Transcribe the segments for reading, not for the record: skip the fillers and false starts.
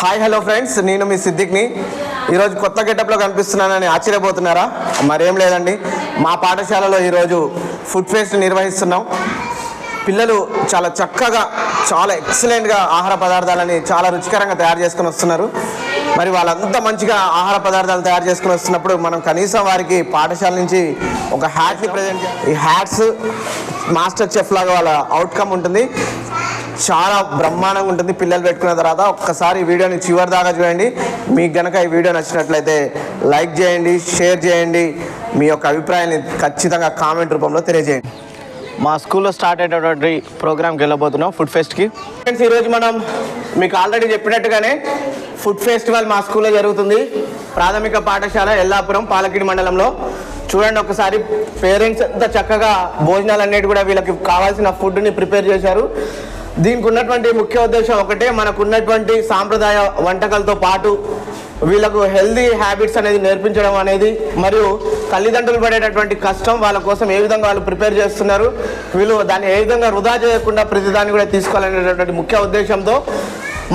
Hi hello friends, నేను మీ సిద్దిక్ని. ఈరోజు కొత్త గెటప్లో కనిపిస్తున్నానని ఆశ్చర్యపోతున్నారా? మరేం లేదండి, మా పాఠశాలలో ఈరోజు ఫుడ్ ఫెస్ట్ నిర్వహిస్తున్నాం. పిల్లలు చాలా చక్కగా, చాలా ఎక్సలెంట్గా ఆహార పదార్థాలని చాలా రుచికరంగా తయారు చేసుకుని వస్తున్నారు. మరి వాళ్ళంతా మంచిగా ఆహార పదార్థాలు తయారు చేసుకుని వస్తున్నప్పుడు మనం కనీసం వారికి పాఠశాల నుంచి ఒక హ్యాట్ని ప్రజెంట్ చేయాలి. ఈ హ్యాట్స్ మాస్టర్ చెఫ్ లాగా వాళ్ళ అవుట్కమ్ ఉంటుంది, చాలా బ్రహ్మాండంగా ఉంటుంది. పిల్లలు పెట్టుకున్న తర్వాత ఒక్కసారి ఈ వీడియోని చివరి దాకా చూడండి. మీకు కనుక ఈ వీడియో నచ్చినట్లయితే లైక్ చేయండి, షేర్ చేయండి, మీ యొక్క అభిప్రాయాన్ని ఖచ్చితంగా కామెంట్ రూపంలో తెలియజేయండి. మా స్కూల్లో స్టార్ట్ అయ్యేటటువంటి ప్రోగ్రామ్కి వెళ్ళబోతున్నాం, ఫుడ్ ఫెస్ట్కి. ఫ్రెండ్స్, ఈరోజు మనం మీకు ఆల్రెడీ చెప్పినట్టుగానే ఫుడ్ ఫెస్టివల్ మా స్కూల్లో జరుగుతుంది. ప్రాథమిక పాఠశాల ఎల్లాపురం, పాలకిడి మండలంలో. చూడండి ఒకసారి, పేరెంట్స్ ఎంత చక్కగా భోజనాలు అన్నిటి కూడా వీళ్ళకి కావాల్సిన ఫుడ్ని ప్రిపేర్ చేశారు. దీనికి ఉన్నటువంటి ముఖ్య ఉద్దేశం ఒకటే, మనకు ఉన్నటువంటి సాంప్రదాయ వంటకాలతో పాటు వీళ్ళకు హెల్దీ హ్యాబిట్స్ అనేది నేర్పించడం అనేది, మరియు తల్లిదండ్రులు పడేటటువంటి కష్టం వాళ్ళ కోసం ఏ విధంగా వాళ్ళు ప్రిపేర్ చేస్తున్నారు, వీళ్ళు దాన్ని ఏ విధంగా వృధా చేయకుండా ప్రతిదాన్ని కూడా తీసుకోవాలనేటటువంటి ముఖ్య ఉద్దేశంతో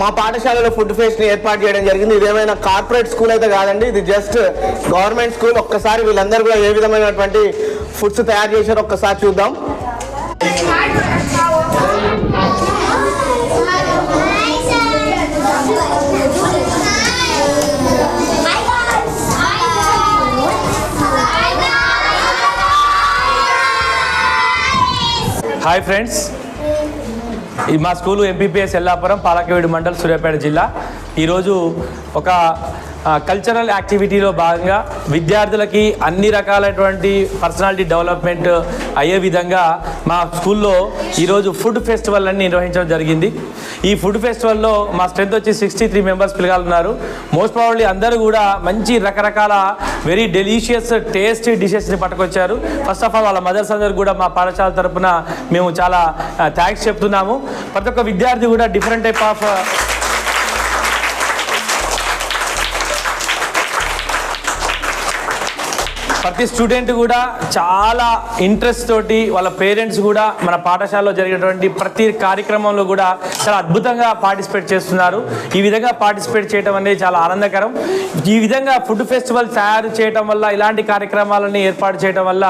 మా పాఠశాలలో ఫుడ్ ఫెస్ట్ని ఏర్పాటు చేయడం జరిగింది. ఇదేమైనా కార్పొరేట్ స్కూల్ అయితే కాదండి, ఇది జస్ట్ గవర్నమెంట్ స్కూల్. ఒక్కసారి వీళ్ళందరూ కూడా ఏ విధమైనటువంటి ఫుడ్స్ తయారు చేశారో ఒక్కసారి చూద్దాం. హాయ్ ఫ్రెండ్స్, ఈ మా స్కూలు ఎంపీపీఎస్ ఎల్లాపురం, పాలకవేడు మండల్, సూర్యాపేట జిల్లా. ఈరోజు ఒక కల్చరల్ యాక్టివిటీలో భాగంగా విద్యార్థులకి అన్ని రకాలైనటువంటి పర్సనాలిటీ డెవలప్మెంట్ అయ్యే విధంగా మా స్కూల్లో ఈరోజు ఫుడ్ ఫెస్టివల్ అని నిర్వహించడం జరిగింది. ఈ ఫుడ్ ఫెస్టివల్లో మా స్ట్రెంత్ వచ్చి 63 మెంబర్స్ పిల్లలు ఉన్నారు. మోస్ట్ ప్రాబబ్లీ అందరూ కూడా మంచి రకరకాల వెరీ డెలీషియస్ టేస్టీ డిషెస్ని పట్టుకొచ్చారు. ఫస్ట్ ఆఫ్ ఆల్ వాళ్ళ మదర్స్ అందరూ కూడా మా పాఠశాల తరఫున మేము చాలా థ్యాంక్స్ చెప్తున్నాము. ప్రతి ఒక్క విద్యార్థి కూడా డిఫరెంట్ టైప్ ఆఫ్ ప్రతి స్టూడెంట్ కూడా చాలా ఇంట్రెస్ట్ తోటి, వాళ్ళ పేరెంట్స్ కూడా మన పాఠశాలలో జరిగేటువంటి ప్రతి కార్యక్రమంలో కూడా చాలా అద్భుతంగా పార్టిసిపేట్ చేస్తున్నారు. ఈ విధంగా పార్టిసిపేట్ చేయడం అనేది చాలా ఆనందకరం. ఈ విధంగా ఫుడ్ ఫెస్టివల్ తయారు చేయడం వల్ల, ఇలాంటి కార్యక్రమాలని ఏర్పాటు చేయడం వల్ల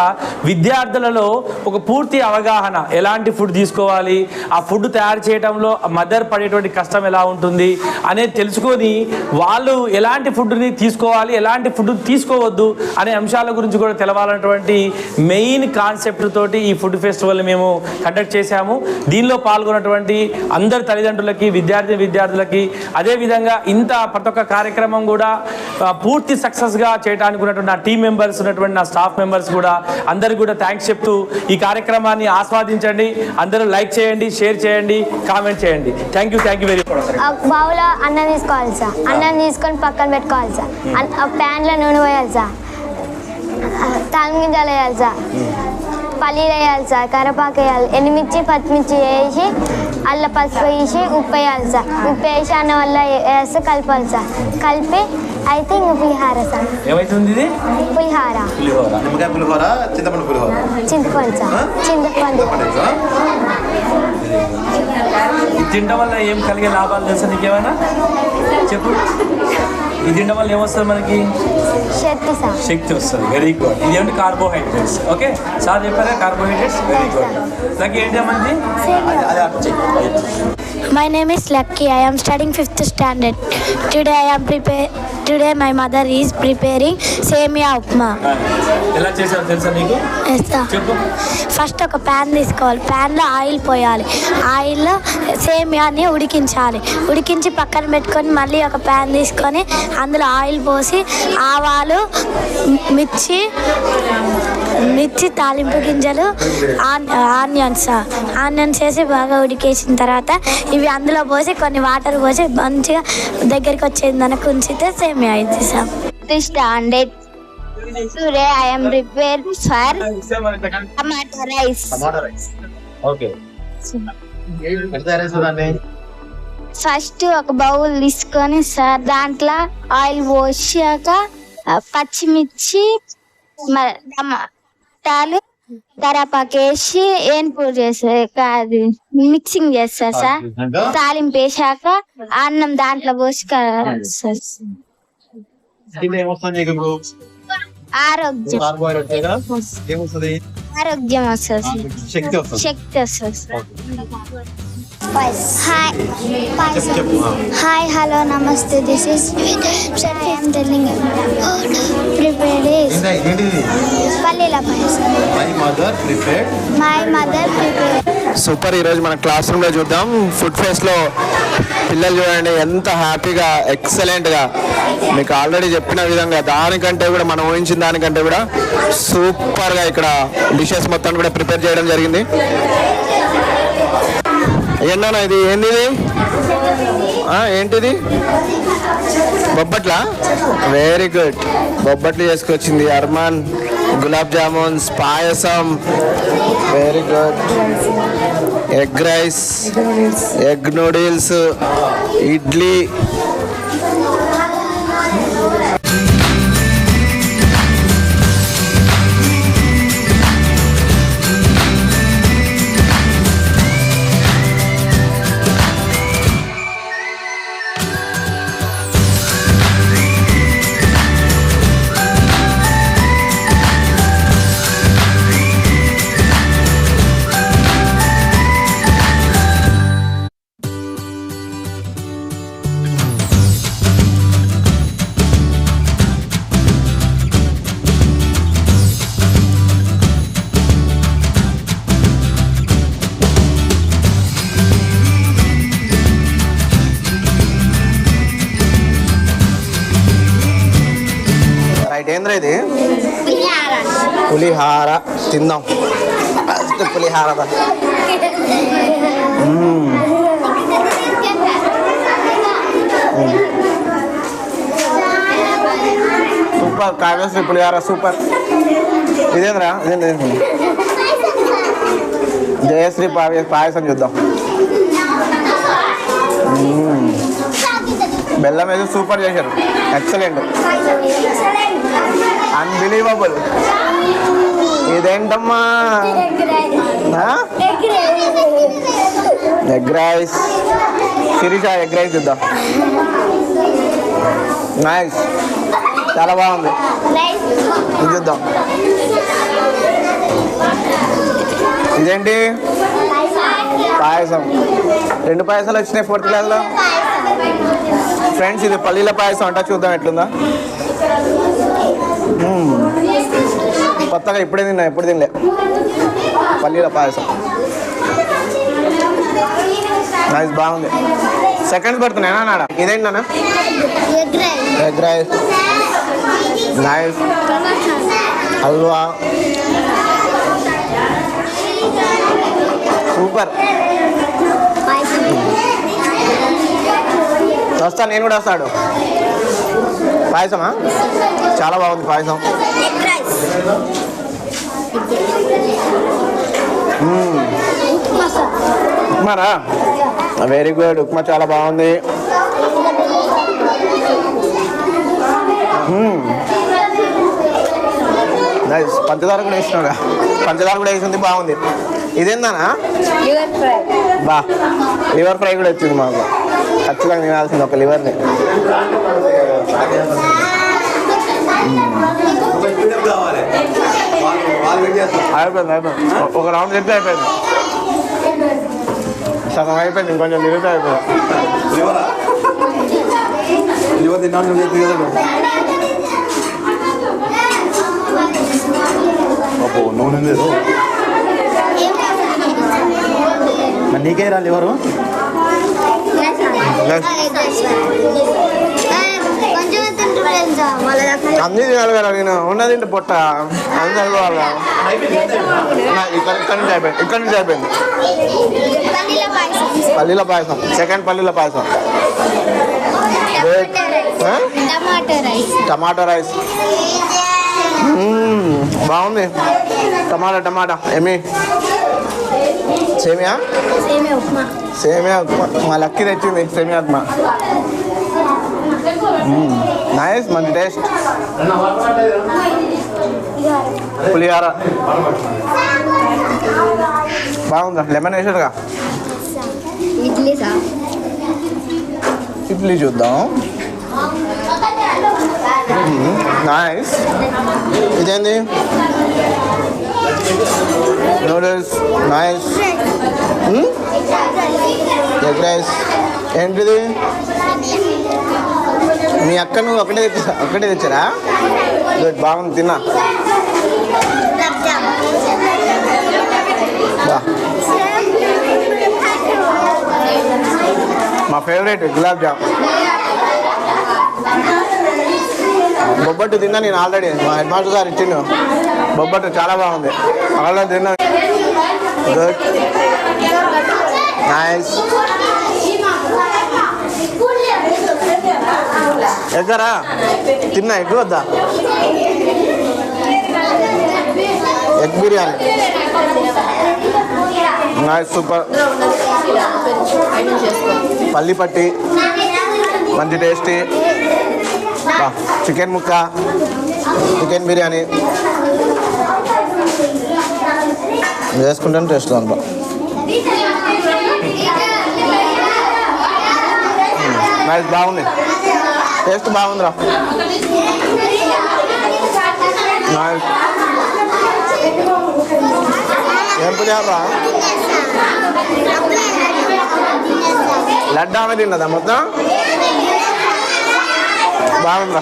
విద్యార్థులలో ఒక పూర్తి అవగాహన, ఎలాంటి ఫుడ్ తీసుకోవాలి, ఆ ఫుడ్ తయారు చేయడంలో మదర్ పడేటువంటి కష్టం ఎలా ఉంటుంది అనేది తెలుసుకొని వాళ్ళు ఎలాంటి ఫుడ్ని తీసుకోవాలి, ఎలాంటి ఫుడ్ తీసుకోవద్దు అనే అంశాల గురించి కూడా తెలవాలన్నటువంటి మెయిన్ కాన్సెప్ట్ తోటి ఈ ఫుడ్ ఫెస్టివల్ మేము కండక్ట్ చేశాము. దీనిలో పాల్గొన్నటువంటి అందరి తల్లిదండ్రులకి, విద్యార్థులకి, అదేవిధంగా ఇంత ప్రతి ఒక్క కార్యక్రమం కూడా పూర్తి సక్సెస్గా చేయడానికి ఉన్నటువంటి నా టీం మెంబర్స్, ఉన్నటువంటి నా స్టాఫ్ మెంబర్స్ కూడా అందరికీ కూడా థ్యాంక్స్ చెప్తూ ఈ కార్యక్రమాన్ని ఆస్వాదించండి. అందరూ లైక్ చేయండి, షేర్ చేయండి, కామెంట్ చేయండి. Thank you very much. బౌల్లో అన్నం తీసుకోవాలి సార్, అన్నం తీసుకొని పక్కన పెట్టుకోవాలి సార్. ప్యాన్లో నూనె పోయాలి సార్, తాలిగింజలు వేయాలి సార్, పల్లీలు వేయాలి సార్, కరివేపాకు వేయాలి, ఎండుమిర్చి, పచ్చిమిర్చి వేసి అల్లం పసుపు వేసి ఉప్పు వేయాలి సార్. ఉప్పు వేసి అన్నం వల్ల వేస్తే కలపాలి సార్. కలిపి అయితే ఇంక పులిహార సార్. ఏమైతుంది ఇది? పులిహార. చింతపండు సార్, చింతపండు. తినడం వల్ల ఏం కలిగే లాభాలు తెలుసా నీకేమైనా చెప్పు? ఇది తినడం వల్ల ఏమొస్తుంది మనకి? శక్తి వస్తుంది. Very good. ఇది ఏమిటి? కార్బోహైడ్రేట్స్. ఓకే, సార్ చెప్పారా కార్బోహైడ్రేట్స్? Very good. నాకు ఏంటి మంది? My name is Lucky. I am studying 5th standard. Today my mother is preparing సేమియా ఉప్మా. ఎలా చేసావు తెలుసా నీకు? చెప్పు. ఫస్ట్ ఒక ప్యాన్ తీసుకోవాలి, ప్యాన్లో ఆయిల్ పోయాలి, ఆయిల్లో సేమియాని ఉడికించాలి, ఉడికించి పక్కన పెట్టుకొని మళ్ళీ ఒక ప్యాన్ తీసుకొని అందులో ఆయిల్ పోసి ఆవాలు, మిర్చి, తాలింపు గింజలు, ఆనియన్స్ వేసి బాగా ఉడికేసిన తర్వాత ఇవి అందులో పోసి కొన్ని వాటర్ పోసి మంచిగా దగ్గరికి వచ్చేందుకు ఉంచితే సేమియా అయితే sir. Standard. Today I am prepared for tomato rice. Okay. First ఒక బౌల్ తీసుకొని సార్, దాంట్లో ఆయిల్ పోసాక పచ్చిమిర్చి, టమాటాలు, కరేపాకు వేసి ఏన్పూర్ చేస్తారు, అది మిక్సింగ్ చేస్తారు సార్. తాలింపు వేసాక అన్నం దాంట్లో పోసి సార్. ఆరోగ్యం ఆరోగ్యం వస్తుంది, శక్తి వస్తుంది. Hi hello namaste, this is I'm telling prepared is పల్లీల పాయసం. My mother prepared. సూపర్. ఈరోజు మన క్లాస్ రూమ్లో చూద్దాం. ఫుడ్ ఫెస్ట్లో పిల్లలు చూడండి ఎంత హ్యాపీగా ఎక్సలెంట్గా, మీకు ఆల్రెడీ చెప్పిన విధంగా దానికంటే కూడా మనం ఊహించిన దానికంటే కూడా సూపర్గా ఇక్కడ డిషెస్ మొత్తం కూడా ప్రిపేర్ చేయడం జరిగింది. ఏంటన్నా ఇది? ఏంది ఇది? ఏంటిది? బొబ్బట్లా? Very good. బొబ్బట్లు చేసుకొచ్చింది Arman. Gulab jamuns, payasam, very good. Egg rice, egg noodles, idli. Right. ఏంద్రా ఇది? పులిహార. తిందాం పులిహార. సూపర్. కావ్యశ్రీ పులిహార సూపర్. ఇదేంద్రా? ఇదేంటి? జయశ్రీ పాయసం చూద్దాం. బెల్లం వేసి సూపర్ చేశారు, ఎక్సలెంట్, అన్బిలీవబుల్. ఇదేంటమ్మా? Egg rice. Sirisha egg rice చూద్దాం. నైస్, చాలా బాగుంది. ఇది చూద్దాం. ఇదేంటి? పాయసం. 2 పాయసాలు వచ్చినాయి 4th క్లాస్లో. ఫ్రెండ్స్ ఇది పల్లీల పాయసం అంట, చూద్దాం ఎట్లుందా. కొత్తగా ఇప్పుడే తిన్నా, ఎప్పుడు తినలే పల్లీల పాయసం. నైస్, బాగుంది. సెకండ్స్ పడుతున్నాయా నాడ? ఇదేంటి నాన్న? Egg rice. Nice. Halwa super. వస్తా, నేను కూడా వస్తాడు. పాయసమా? చాలా బాగుంది పాయసం. ఉప్మారా? Very good. ఉప్మా చాలా బాగుంది. నైస్. పంచదార కూడా వేసినావుగా? పంచదార కూడా వేసింది, బాగుంది. ఇదేందానా? బా, లివర్ ఫ్రై కూడా వచ్చింది మాకు. ఖచ్చితంగా తినాల్సింది ఒక లివర్ని. అయిపోయింది. ఒక రౌండ్ తింటే అయిపోయింది. సగం అయిపోయింది, ఇంకొంచెం తిరిగితే అయిపోయింది. లివర్ తిన్నాను నూనె లేదు నీకే రా లివరు. అన్నీ తినాలి కదా, నేను ఉన్నది ఇంటి పొట్ట అన్ని చదువుకోవాలా. ఇక్కడ నుంచి అయిపోయింది. పల్లీల పాయసం. సెకండ్ పల్లీల పాయసం. టమాటో రైస్ బాగుంది. టమాటా ఏమి? సేమియా ఉప్మా. మా లక్కీ తెచ్చింది సేమియా ఉప్మా. నైస్, మంచి టేస్ట్. పులిహార బాగుందా? లెమన్ వేసారుగా. ఇడ్లీ సార్. ఇడ్లీ చూద్దాం. నైస్. ఇదేంది? నూడిల్స్. నైస్. Egg rice. ఏంటిది? మీ అక్క నువ్వు ఒకటే తెచ్చారా? గుడ్, బాగుంది, తిన్నా. మా ఫేవరెట్ గులాబ్ జామ్. బొబ్బట్టు తిన్నా నేను ఆల్రెడీ. మా హెడ్ మాస్టర్ గారు ఇచ్చిండు బొబ్బట్టు, చాలా బాగుంది. ఆల్రెడీ తిన్నా. Good, nice. ఎగ్గరా తిన్నా? ఎగ్ వద్దా? ఎగ్ బిర్యానీ. Nice, super. పల్లి పట్టి మంచి టేస్టీ. చికెన్ ముక్క, చికెన్ బిర్యానీ వేసుకుంటాను. టేస్ట్ అంతా నైస్, బాగుంది. టేస్ట్ బాగుందిరా. నైస్. ఏం పులిహారా? లడ్డు ఆమె తిన్నదా మొత్తం? బాగుందిరా.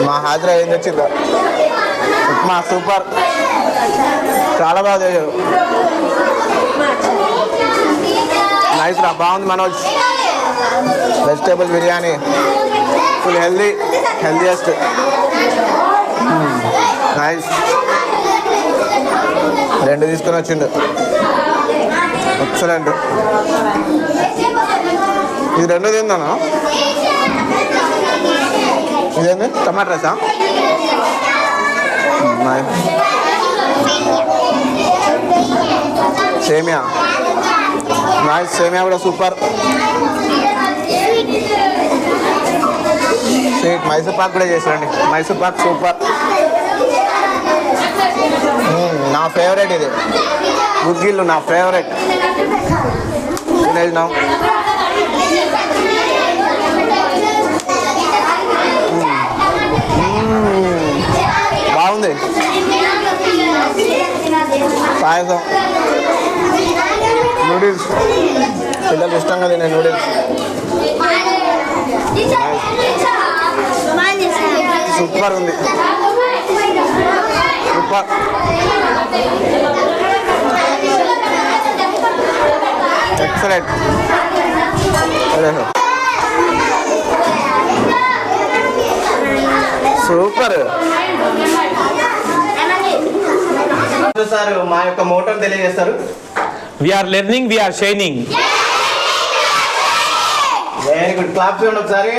మా హాజరా ఏం తెచ్చిందా? ఉప్మా. సూపర్, చాలా బాగా చేశారు. నైస్ రా, బాగుంది Manoj. Vegetable biryani full healthiest. Nice. 2 తీసుకొని వచ్చిండు. ఎక్సలెంట్. ఇది 2 తిందానా? ఇదేంటి? టమాటా రైసా? సేమియా. నైస్. సేమియా కూడా సూపర్. స్వీట్ మైసూర్ పాక్ కూడా చేసారండి. మైసూర్ పాక్ సూపర్. నా ఫేవరెట్ ఇది. గుగ్గిళ్ళు నా ఫేవరెట్. తినేసినాం. బాగుంది. పాయసం. నూడిల్స్. పిల్లలు ఇష్టంగా తినే నూడిల్స్. సూపర్ ఉంది. సూపర్. ఎక్సలెంట్. సూపర్. సార్ మా యొక్క మోటోని తెలియజేస్తారు. We are learning, we are shining. Very good. Clap చేయండి ఒకసారి.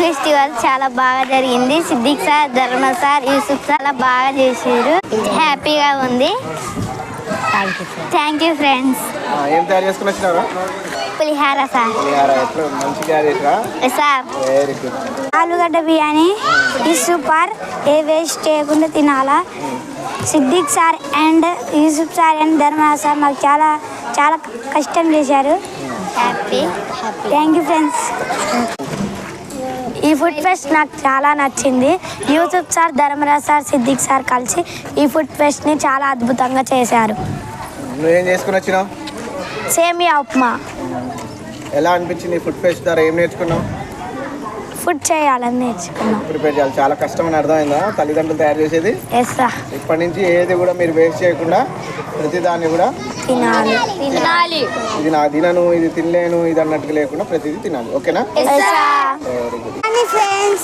ఫెస్టివల్ చాలా బాగా జరిగింది. సిద్దిక్ సార్, ధర్మ సార్, యూసుఫ్ చాలా బాగా చేశారు. హ్యాపీగా ఉంది. Thank you friends. ఏం తయారు చేసుకుని వచ్చినారా? పులిహార సార్. మంచిగా చేసిరా సార్. Very good. ఆలుగడ్డ బిర్యానీ ఈ సూపర్. ఏ వేస్ట్ చేయకుండా తినాలా. Siddiq sir and Yusuf sir and Dharmaraj sir మాకు చాలా చాలా కష్టం చేశారు. Thank you friends. ఈ ఫుడ్ ఫెస్ట్ నాకు చాలా నచ్చింది. Yusuf sir, Dharmaraj sir, Siddiq sir కలిసి ఈ ఫుడ్ ఫెస్ట్ని చాలా అద్భుతంగా చేశారు. నువ్వేం చేసుకుని వచ్చినావు? సేమియా ఉప్మా. ఎలా అనిపించింది ఫుడ్ ఫెస్ట్ ద్వారా? ఏం నేర్చుకున్నావు? ఫుడ్ చేయాలని నేర్చుకున్నాం. ప్రిపేర్ చేయాలి. చాలా కష్టం అని అర్థమైందా తల్లిదండ్రులు తయారు చేసేది? Yes sir. ఇప్పటి నుంచి ఏది కూడా మీరు వేస్ట్ చేయకుండా ప్రతిదాన్ని కూడా తినాలి. ఇది నా తినను, ఇది తినలేను, ఇది అన్నట్టుగా లేకుండా ప్రతిదీ తినాలి. ఓకేనా? ఫ్రెండ్స్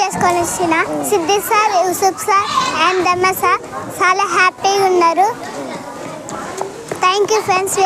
చేసుకొని వచ్చిన Siddiq sir, Yusuf sir and Dharma sir చాలా హ్యాపీగా ఉన్నారు. Thank you friends.